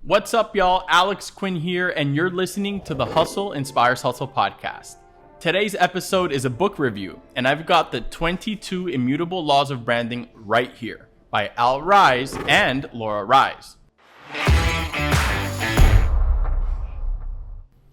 What's up, y'all? Alex Quin here, and you're listening to the Hustle Inspires Hustle podcast. Today's episode is a book review, and I've got the 22 Immutable Laws of Branding right here by Laura Ries and Laura Ries.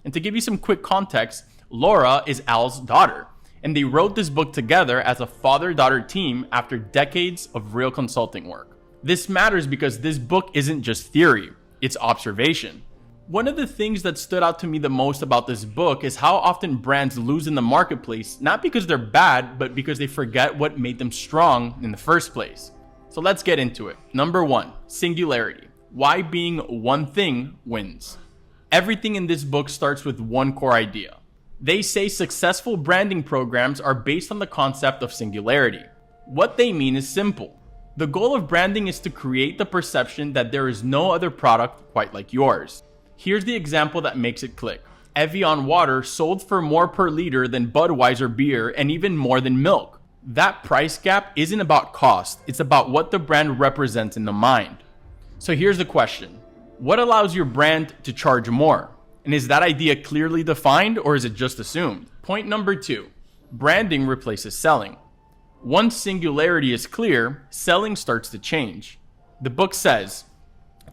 And to give you some quick context, Laura is Al's daughter, and they wrote this book together as a father-daughter team after decades of real consulting work. This matters because this book isn't just theory. It's observation. One of the things that stood out to me the most about this book is how often brands lose in the marketplace, not because they're bad, but because they forget what made them strong in the first place. So let's get into it. Number 1, singularity. Why being one thing wins. Everything in this book starts with one core idea. They say successful branding programs are based on the concept of singularity. What they mean is simple. The goal of branding is to create the perception that there is no other product quite like yours. Here's the example that makes it click. Evian water sold for more per liter than Budweiser beer and even more than milk. That price gap isn't about cost, it's about what the brand represents in the mind. So here's the question. What allows your brand to charge more? And is that idea clearly defined or is it just assumed? Point number 2. Branding replaces selling. Once singularity is clear, selling starts to change. The book says,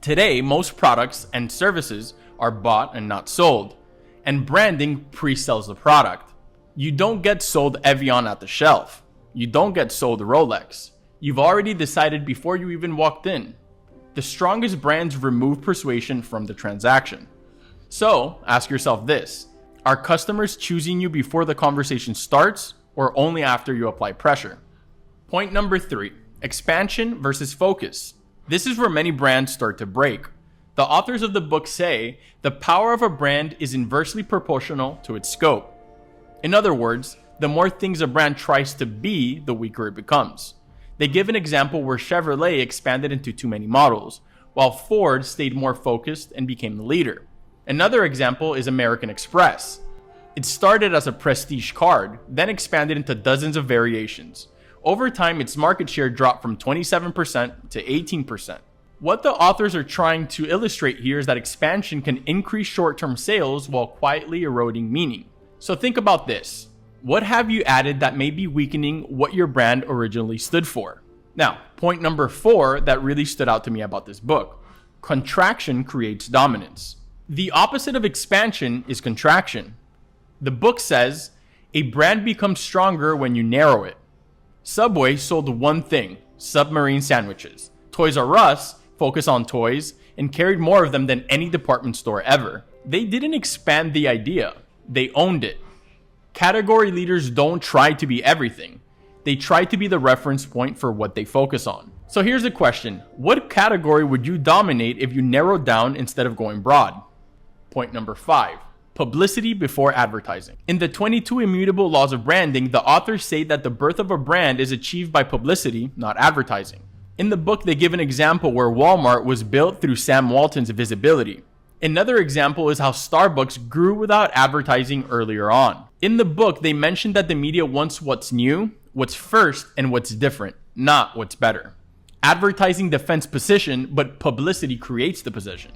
today most products and services are bought and not sold, and branding pre-sells the product. You don't get sold Evian at the shelf. You don't get sold Rolex. You've already decided before you even walked in. The strongest brands remove persuasion from the transaction. So, ask yourself this. Are customers choosing you before the conversation starts or only after you apply pressure? Point number 3, expansion versus focus. This is where many brands start to break. The authors of the book say the power of a brand is inversely proportional to its scope. In other words, the more things a brand tries to be, the weaker it becomes. They give an example where Chevrolet expanded into too many models, while Ford stayed more focused and became the leader. Another example is American Express. It started as a prestige card, then expanded into dozens of variations. Over time, its market share dropped from 27% to 18%. What the authors are trying to illustrate here is that expansion can increase short-term sales while quietly eroding meaning. So think about this. What have you added that may be weakening what your brand originally stood for? Now, point number 4 that really stood out to me about this book. Contraction creates dominance. The opposite of expansion is contraction. The book says, a brand becomes stronger when you narrow it. Subway sold one thing, submarine sandwiches. Toys R Us focused on toys and carried more of them than any department store ever. They didn't expand the idea, they owned it. Category leaders don't try to be everything. They try to be the reference point for what they focus on. So here's the question. What category would you dominate if you narrowed down instead of going broad? Point number 5. Publicity before advertising. In the 22 Immutable Laws of Branding, the authors say that the birth of a brand is achieved by publicity, not advertising. In the book, they give an example where Walmart was built through Sam Walton's visibility. Another example is how Starbucks grew without advertising earlier on. In the book, they mention that the media wants what's new, what's first, and what's different, not what's better. Advertising defends position, but publicity creates the position.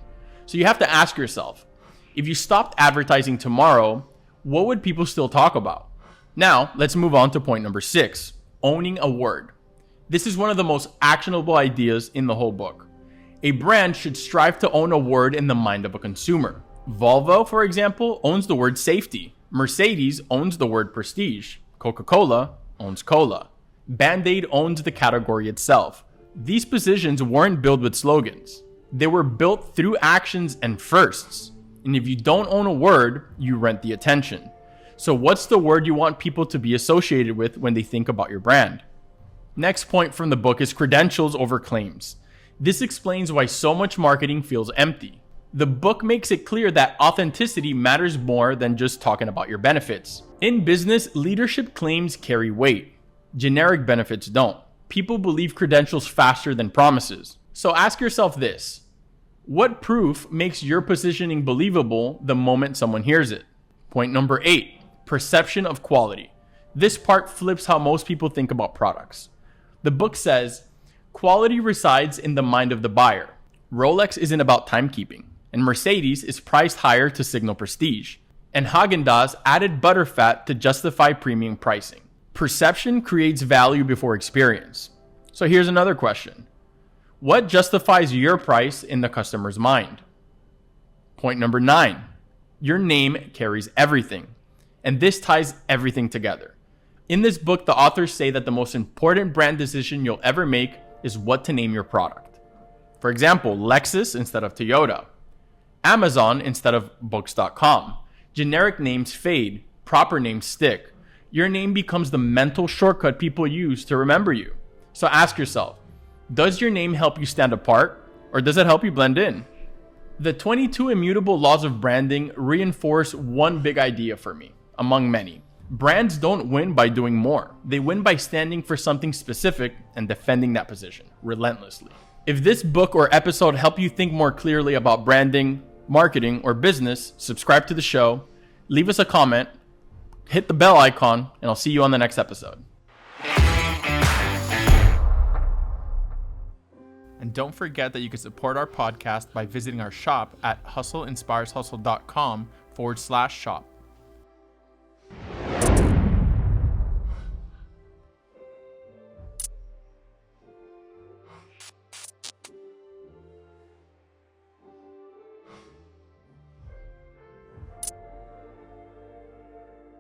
So you have to ask yourself, if you stopped advertising tomorrow, what would people still talk about? Now, let's move on to point number 6, owning a word. This is one of the most actionable ideas in the whole book. A brand should strive to own a word in the mind of a consumer. Volvo, for example, owns the word safety. Mercedes owns the word prestige. Coca-Cola owns cola. Band-Aid owns the category itself. These positions weren't built with slogans. They were built through actions and firsts. And if you don't own a word, you rent the attention. So what's the word you want people to be associated with when they think about your brand? Next point from the book is credentials over claims. This explains why so much marketing feels empty. The book makes it clear that authenticity matters more than just talking about your benefits. In business, leadership claims carry weight. Generic benefits don't. People believe credentials faster than promises. So ask yourself this. What proof makes your positioning believable the moment someone hears it? Point number 8, perception of quality. This part flips how most people think about products. The book says, quality resides in the mind of the buyer. Rolex isn't about timekeeping. and Mercedes is priced higher to signal prestige, and Haagen-Dazs added butterfat to justify premium pricing. Perception creates value before experience. So here's another question. What justifies your price in the customer's mind? Point number 9. Your name carries everything. And this ties everything together. In this book, the authors say that the most important brand decision you'll ever make is what to name your product. For example, Lexus instead of Toyota, Amazon instead of books.com. Generic names fade, proper names stick. Your name becomes the mental shortcut people use to remember you. So ask yourself, does your name help you stand apart, or does it help you blend in? The 22 Immutable Laws of Branding reinforce one big idea for me, among many. Brands don't win by doing more. They win by standing for something specific and defending that position relentlessly. If this book or episode helped you think more clearly about branding, marketing, or business, subscribe to the show, leave us a comment, hit the bell icon, and I'll see you on the next episode. And don't forget that you can support our podcast by visiting our shop at hustleinspireshustle.com/shop.